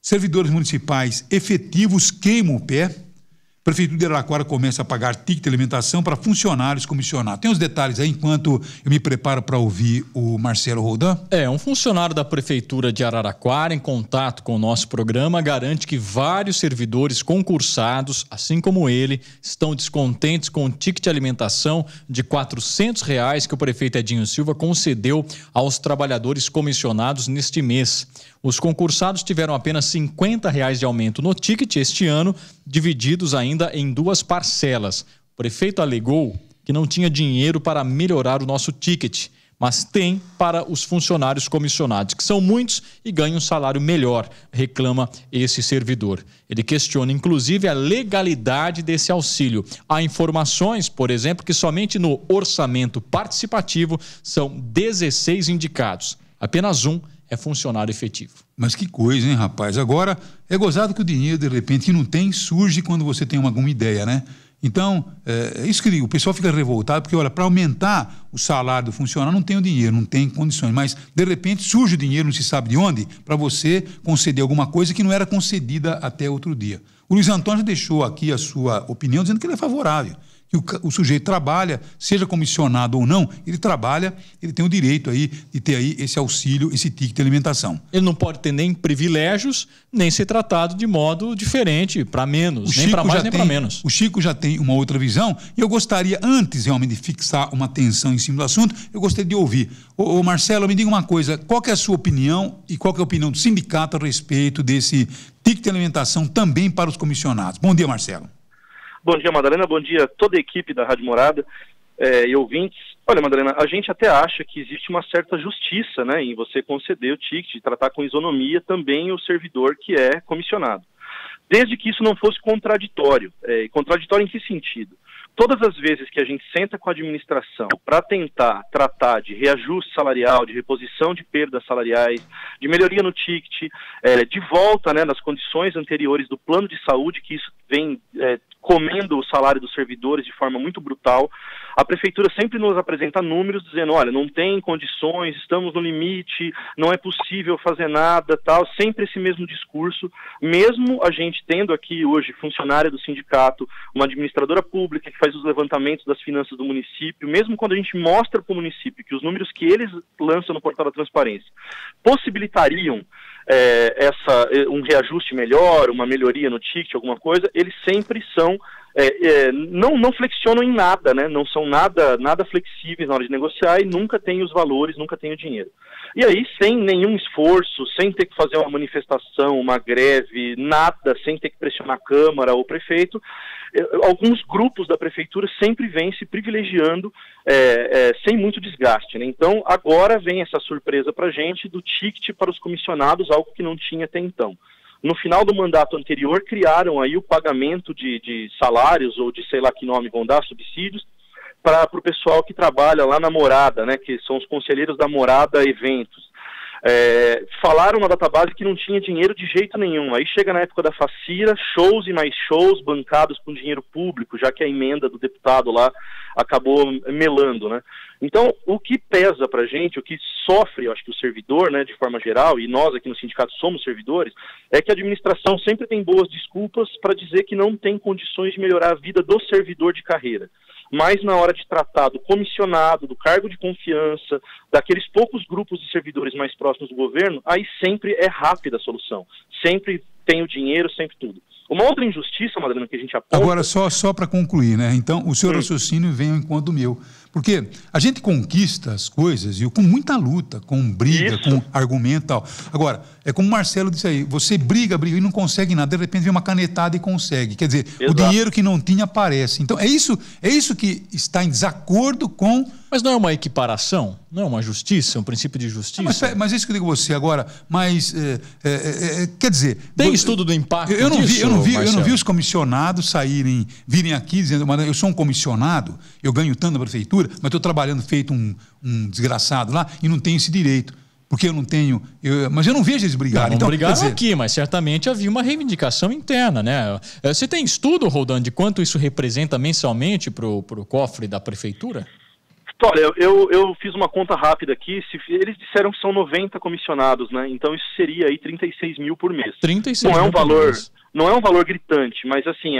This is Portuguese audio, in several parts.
servidores municipais efetivos queimam o pé. A Prefeitura de Araraquara começa a pagar ticket de alimentação para funcionários comissionados. Tem os detalhes aí enquanto eu me preparo para ouvir o Marcelo Roldan? Um funcionário da Prefeitura de Araraquara, em contato com o nosso programa, garante que vários servidores concursados, assim como ele, estão descontentes com o ticket de alimentação de R$ 400 que o prefeito Edinho Silva concedeu aos trabalhadores comissionados neste mês. Os concursados tiveram apenas R$ 50 de aumento no ticket este ano, divididos ainda em 2 parcelas. O prefeito alegou que não tinha dinheiro para melhorar o nosso ticket, mas tem para os funcionários comissionados, que são muitos e ganham um salário melhor, reclama esse servidor. Ele questiona, inclusive, a legalidade desse auxílio. Há informações, por exemplo, que somente no orçamento participativo são 16 indicados. Apenas um é funcionário efetivo. Mas que coisa, hein, rapaz? Agora, é gozado que o dinheiro, de repente, que não tem, surge quando você tem alguma ideia, né? Então, é isso que eu digo, o pessoal fica revoltado, porque, olha, para aumentar o salário do funcionário, não tem o dinheiro, não tem condições, mas, de repente, surge o dinheiro, não se sabe de onde, para você conceder alguma coisa que não era concedida até outro dia. O Luiz Antônio deixou aqui a sua opinião, dizendo que ele é favorável. O sujeito trabalha, seja comissionado ou não, ele trabalha, ele tem o direito aí de ter aí esse auxílio, esse ticket de alimentação. Ele não pode ter nem privilégios, nem ser tratado de modo diferente, para menos, nem para mais nem para menos. O Chico já tem uma outra visão e eu gostaria, antes realmente de fixar uma atenção em cima do assunto, eu gostaria de ouvir. Ô Marcelo, me diga uma coisa, qual que é a sua opinião e qual que é a opinião do sindicato a respeito desse ticket de alimentação também para os comissionados? Bom dia, Marcelo. Bom dia, Madalena. Bom dia a toda a equipe da Rádio Morada e ouvintes. Olha, Madalena, a gente até acha que existe uma certa justiça, né, em você conceder o ticket, tratar com isonomia também o servidor que é comissionado. Desde que isso não fosse contraditório. Contraditório em que sentido? Todas as vezes que a gente senta com a administração para tentar tratar de reajuste salarial, de reposição de perdas salariais, de melhoria no ticket, de volta, né, nas condições anteriores do plano de saúde, que isso vem comendo o salário dos servidores de forma muito brutal, a Prefeitura sempre nos apresenta números dizendo, olha, não tem condições, estamos no limite, não é possível fazer nada, tal, sempre esse mesmo discurso, mesmo a gente tendo aqui hoje funcionária do sindicato, uma administradora pública que faz os levantamentos das finanças do município, mesmo quando a gente mostra para o município que os números que eles lançam no portal da transparência possibilitariam um reajuste melhor, uma melhoria no ticket, alguma coisa, eles sempre são, não flexionam em nada, né? Não são nada flexíveis na hora de negociar e nunca tem os valores, nunca tem o dinheiro. E aí, sem nenhum esforço, sem ter que fazer uma manifestação, uma greve, nada, sem ter que pressionar a Câmara ou o prefeito, alguns grupos da Prefeitura sempre vêm se privilegiando sem muito desgaste, né? Então, agora vem essa surpresa para a gente do ticket para os comissionados, algo que não tinha até então. No final do mandato anterior, criaram aí o pagamento de salários, ou de sei lá que nome vão dar, subsídios, para o pessoal que trabalha lá na Morada, né, que são os conselheiros da Morada Eventos. Falaram na database que não tinha dinheiro de jeito nenhum. Aí chega na época da facira, shows e mais shows bancados com dinheiro público, já que a emenda do deputado lá acabou melando, né? Então, o que pesa pra gente, o que sofre, eu acho que o servidor, né, de forma geral, e nós aqui no sindicato somos servidores, é que a administração sempre tem boas desculpas para dizer que não tem condições de melhorar a vida do servidor de carreira. Mas na hora de tratar do comissionado, do cargo de confiança, daqueles poucos grupos de servidores mais próximos do governo, aí sempre é rápida a solução. Sempre tem o dinheiro, sempre tudo. Uma outra injustiça, Madalena, que a gente aponta... Agora, só para concluir, né? Então, o seu raciocínio vem ao encontro do meu. Porque a gente conquista as coisas com muita luta, com briga, com argumento e tal. Agora, é como o Marcelo disse aí, você briga e não consegue nada, de repente vem uma canetada e consegue. Quer dizer, o dinheiro que não tinha aparece. Então, é isso que está em desacordo com... Mas não é uma equiparação? Não é uma justiça, um princípio de justiça? Mas é isso que eu digo a você agora, mas quer dizer... Tem estudo do impacto eu não vi os comissionados virem aqui dizendo, mas eu sou um comissionado, eu ganho tanto na prefeitura, mas estou trabalhando feito um desgraçado lá e não tenho esse direito. Porque eu não tenho... mas eu não vejo eles brigarem. Não, então, brigaram aqui, mas certamente havia uma reivindicação interna, né? Você tem estudo, Roldan, de quanto isso representa mensalmente para o cofre da prefeitura? Olha, eu fiz uma conta rápida aqui, eles disseram que são 90 comissionados, né? Então isso seria aí 36 mil por mês. 36 não mil é um valor, mês. Não é um valor gritante, mas assim,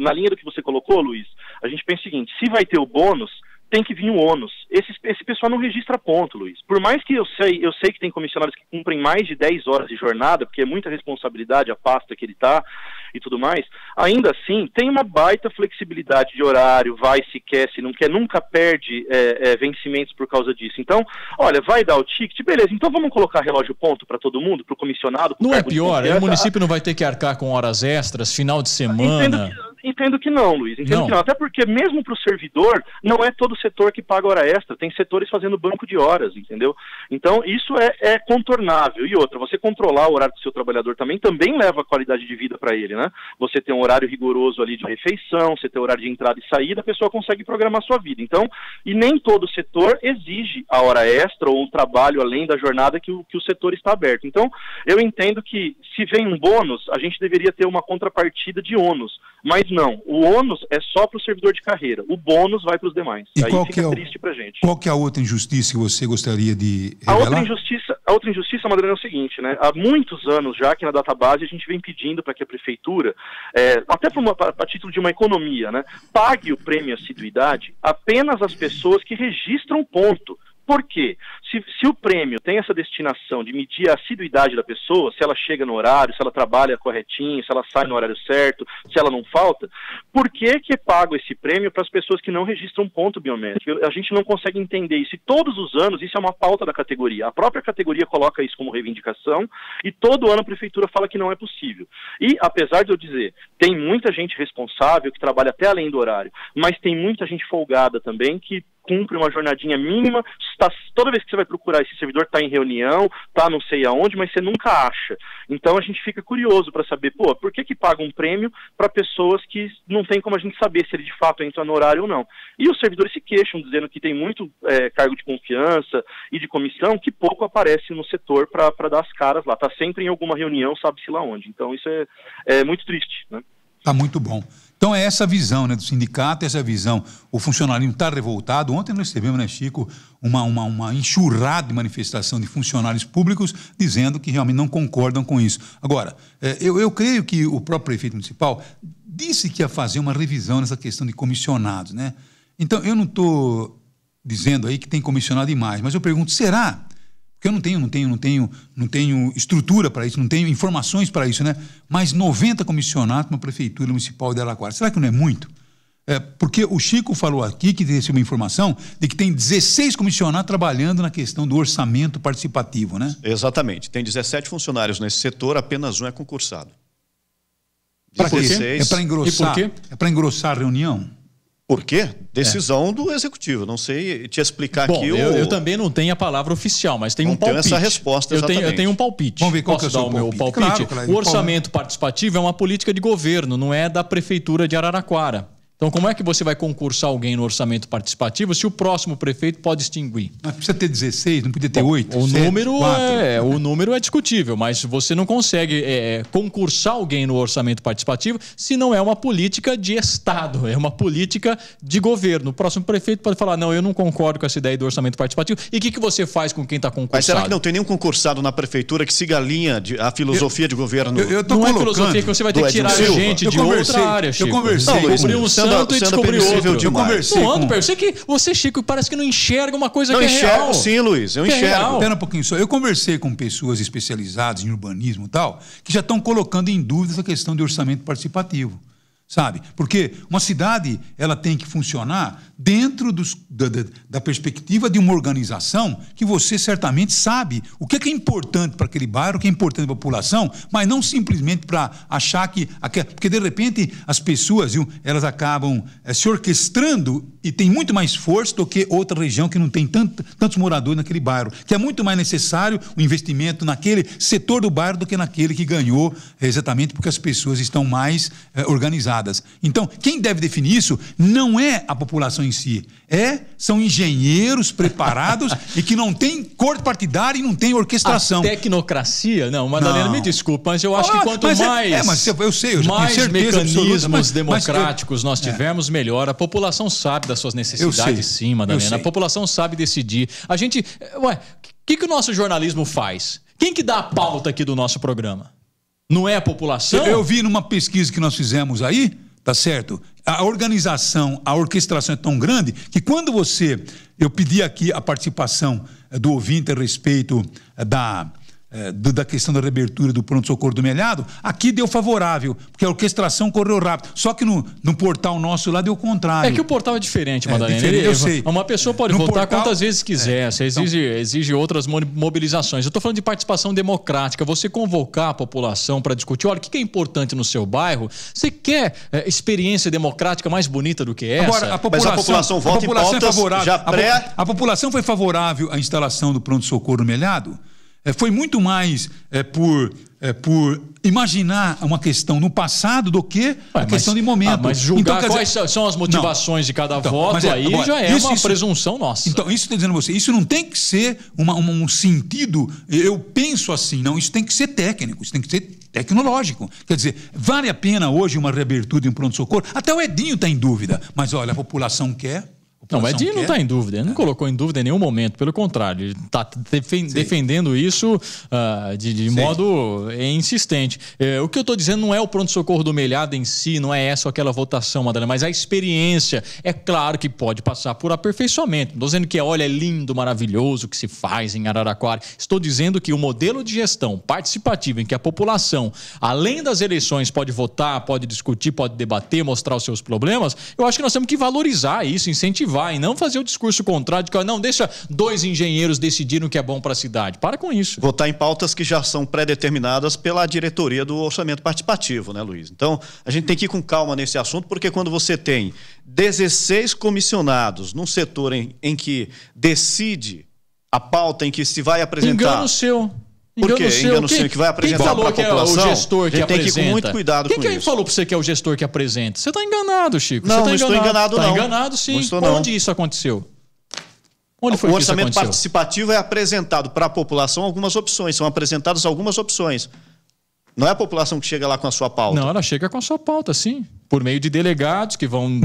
na linha do que você colocou, Luiz, a gente pensa o seguinte, se vai ter o bônus, tem que vir o ônus. Esse pessoal não registra ponto, Luiz. Por mais que eu sei que tem comissionários que cumprem mais de 10 horas de jornada, porque é muita responsabilidade a pasta que ele está e tudo mais, ainda assim tem uma baita flexibilidade de horário, vai se quer, se não quer, nunca perde vencimentos por causa disso. Então, olha, vai dar o ticket, beleza, então vamos colocar relógio ponto para todo mundo, para o comissionado. Não é pior? O município não vai ter que arcar com horas extras, final de semana... Entendo que não, Luiz. Entendo que não. Até porque mesmo para o servidor, não é todo setor que paga hora extra. Tem setores fazendo banco de horas, entendeu? Então, isso é contornável. E outra, você controlar o horário do seu trabalhador também leva qualidade de vida para ele, né? Você tem um horário rigoroso ali de refeição, você tem horário de entrada e saída, a pessoa consegue programar a sua vida. Então, e nem todo setor exige a hora extra ou um trabalho além da jornada que o setor está aberto. Então, eu entendo que se vem um bônus, a gente deveria ter uma contrapartida de ônus. Mas não, o ônus é só para o servidor de carreira, o bônus vai para os demais. E aí fica triste para a gente. Qual que é a outra injustiça que você gostaria de revelar? A outra injustiça, Madalena, é o seguinte, né? Há muitos anos já que na database a gente vem pedindo para que a prefeitura, até a título de uma economia, né, pague o prêmio assiduidade apenas às pessoas que registram ponto. Por quê? Se o prêmio tem essa destinação de medir a assiduidade da pessoa, se ela chega no horário, se ela trabalha corretinho, se ela sai no horário certo, se ela não falta, por que é pago esse prêmio para as pessoas que não registram ponto biométrico? A gente não consegue entender isso. E todos os anos, isso é uma pauta da categoria. A própria categoria coloca isso como reivindicação e todo ano a prefeitura fala que não é possível. E, apesar de eu dizer, tem muita gente responsável que trabalha até além do horário, mas tem muita gente folgada também que cumpre uma jornadinha mínima, toda vez que você vai procurar esse servidor está em reunião, está não sei aonde, mas você nunca acha. Então a gente fica curioso para saber, por que paga um prêmio para pessoas que não tem como a gente saber se ele de fato entra no horário ou não. E os servidores se queixam, dizendo que tem muito cargo de confiança e de comissão que pouco aparece no setor para dar as caras lá. Está sempre em alguma reunião, sabe-se lá onde. Então isso é muito triste, né? Tá muito bom. Então é essa visão, né, do sindicato, essa visão. O funcionalismo está revoltado. Ontem nós recebemos, né, Chico, uma enxurrada de manifestação de funcionários públicos dizendo que realmente não concordam com isso. Agora, eu creio que o próprio prefeito municipal disse que ia fazer uma revisão nessa questão de comissionados, né? Então eu não estou dizendo aí que tem comissionado demais, mas eu pergunto, será? Porque eu não tenho estrutura para isso, não tenho informações para isso, né? Mas 90 comissionados na Prefeitura Municipal de Araraquara. Será que não é muito? Porque o Chico falou aqui que recebeu uma informação de que tem 16 comissionados trabalhando na questão do orçamento participativo, né? Exatamente. Tem 17 funcionários nesse setor, apenas um é concursado. Para quê? É para engrossar? E por quê? É para engrossar a reunião? Por quê? Decisão do executivo. Não sei te explicar. Bom, aqui. Eu também não tenho a palavra oficial, mas tem um palpite. Essa resposta, exatamente. Eu tenho um palpite. Vamos ver qual que é o seu palpite? Meu palpite? Claro, o orçamento participativo é uma política de governo, não é da Prefeitura de Araraquara. Então, como é que você vai concursar alguém no orçamento participativo se o próximo prefeito pode extinguir? Mas precisa ter 16, não podia ter 8, o 7, número 4. O número é discutível, mas você não consegue concursar alguém no orçamento participativo se não é uma política de Estado, é uma política de governo. O próximo prefeito pode falar, não, eu não concordo com essa ideia do orçamento participativo. E o que você faz com quem está concursado? Mas será que não tem nenhum concursado na prefeitura que siga a linha, a filosofia de governo? Não é filosofia que você vai ter que tirar gente de outra área, Chico. Eu conversei. Descobrir um santo e descobrir outro. Eu conversei Você, Chico, parece que não enxerga uma coisa que é real. Eu enxergo sim, Luiz, eu enxergo. Espera um pouquinho só. Eu conversei com pessoas especializadas em urbanismo e tal, que já estão colocando em dúvida essa questão de orçamento participativo. Sabe? Porque uma cidade ela tem que funcionar dentro da perspectiva de uma organização que você certamente sabe o que é importante para aquele bairro, o que é importante para a população, mas não simplesmente para achar que... Porque, de repente, as pessoas elas acabam se orquestrando e tem muito mais força do que outra região que não tem tantos moradores naquele bairro, que é muito mais necessário o investimento naquele setor do bairro do que naquele que ganhou, exatamente porque as pessoas estão mais organizadas. Então, quem deve definir isso não é a população em si, são engenheiros preparados e que não tem cor partidária e não tem orquestração. A tecnocracia? Não, Madalena, me desculpa, mas eu acho que quanto mais mecanismos democráticos nós tivermos, melhor. A população sabe das suas necessidades, sim, Madalena. A população sabe decidir. A gente... Ué, o que o nosso jornalismo faz? Quem que dá a pauta aqui do nosso programa? Não é a população? Eu vi numa pesquisa que nós fizemos aí, tá certo? A organização, a orquestração é tão grande que quando eu pedi aqui a participação do ouvinte a respeito da questão da reabertura do pronto-socorro do Melhado, aqui deu favorável, porque a orquestração correu rápido. Só que no portal nosso lá deu o contrário. É que o portal é diferente, Madalena. Eu sei. Uma pessoa pode votar quantas vezes quiser. Você exige outras mobilizações. Eu estou falando de participação democrática. Você convocar a população para discutir. Olha, o que é importante no seu bairro? Você quer experiência democrática mais bonita do que essa? Agora, mas a população vota em pautas já pré... A população foi favorável à instalação do pronto-socorro no Melhado? Foi muito mais por imaginar uma questão no passado do que a questão de momento. Mas julgar então, quais são as motivações de cada voto, agora, já é uma presunção nossa. Então, isso estou dizendo a você, isso não tem que ser um sentido, eu penso assim, não, isso tem que ser técnico, isso tem que ser tecnológico. Quer dizer, vale a pena hoje uma reabertura de um pronto-socorro? Até o Edinho está em dúvida, mas olha, a população quer... Não, o Edinho não está em dúvida, ele não colocou em dúvida em nenhum momento, pelo contrário, ele está defendendo isso de modo insistente. O que eu estou dizendo não é o pronto-socorro do Melhado em si, não é essa ou aquela votação, Madalena, mas a experiência. É claro que pode passar por aperfeiçoamento. Não estou dizendo que é lindo, maravilhoso o que se faz em Araraquara. Estou dizendo que o modelo de gestão participativa em que a população, além das eleições, pode votar, pode discutir, pode debater, mostrar os seus problemas, eu acho que nós temos que valorizar isso, incentivar e não fazer o discurso contrário de que não, deixa 2 engenheiros decidirem o que é bom para a cidade. Para com isso. Votar em pautas que já são pré-determinadas pela diretoria do orçamento participativo, né, Luiz? Então, a gente tem que ir com calma nesse assunto, porque quando você tem 16 comissionados num setor em que decide a pauta em que se vai apresentar... Engano seu. Por quê? Engano seu que vai apresentar para a população? É o gestor que apresenta. Tem que ir com muito cuidado com isso. Quem falou para você que é o gestor que apresenta? Você está enganado, Chico. Não estou enganado, não. Está enganado, sim. Não estou, não. Onde isso aconteceu? Onde foi que isso aconteceu? O orçamento participativo é apresentado para a população algumas opções. São apresentadas algumas opções. Não é a população que chega lá com a sua pauta. Não, ela chega com a sua pauta, sim. Por meio de delegados que vão...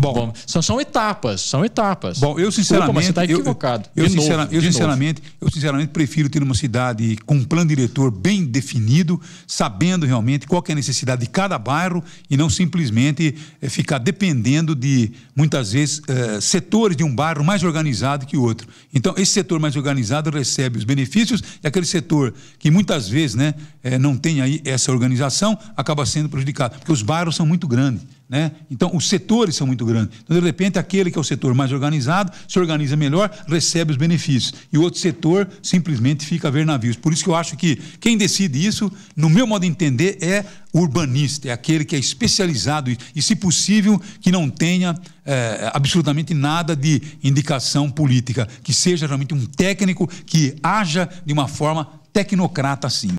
São etapas, são etapas. Bom, eu sinceramente... Desculpa, você está equivocado. Eu sinceramente prefiro ter uma cidade com um plano diretor bem definido, sabendo realmente qual que é a necessidade de cada bairro e não simplesmente ficar dependendo de, muitas vezes, setores de um bairro mais organizado que o outro. Então, esse setor mais organizado recebe os benefícios e aquele setor que muitas vezes não tem aí essa organização acaba sendo prejudicado, porque os bairros são muito grandes. Né? Então, os setores são muito grandes. Então, de repente, aquele que é o setor mais organizado, se organiza melhor, recebe os benefícios. E o outro setor simplesmente fica a ver navios. Por isso que eu acho que quem decide isso, no meu modo de entender, é o urbanista, é aquele que é especializado e, se possível, que não tenha absolutamente nada de indicação política, que seja realmente um técnico que haja de uma forma tecnocrata, assim.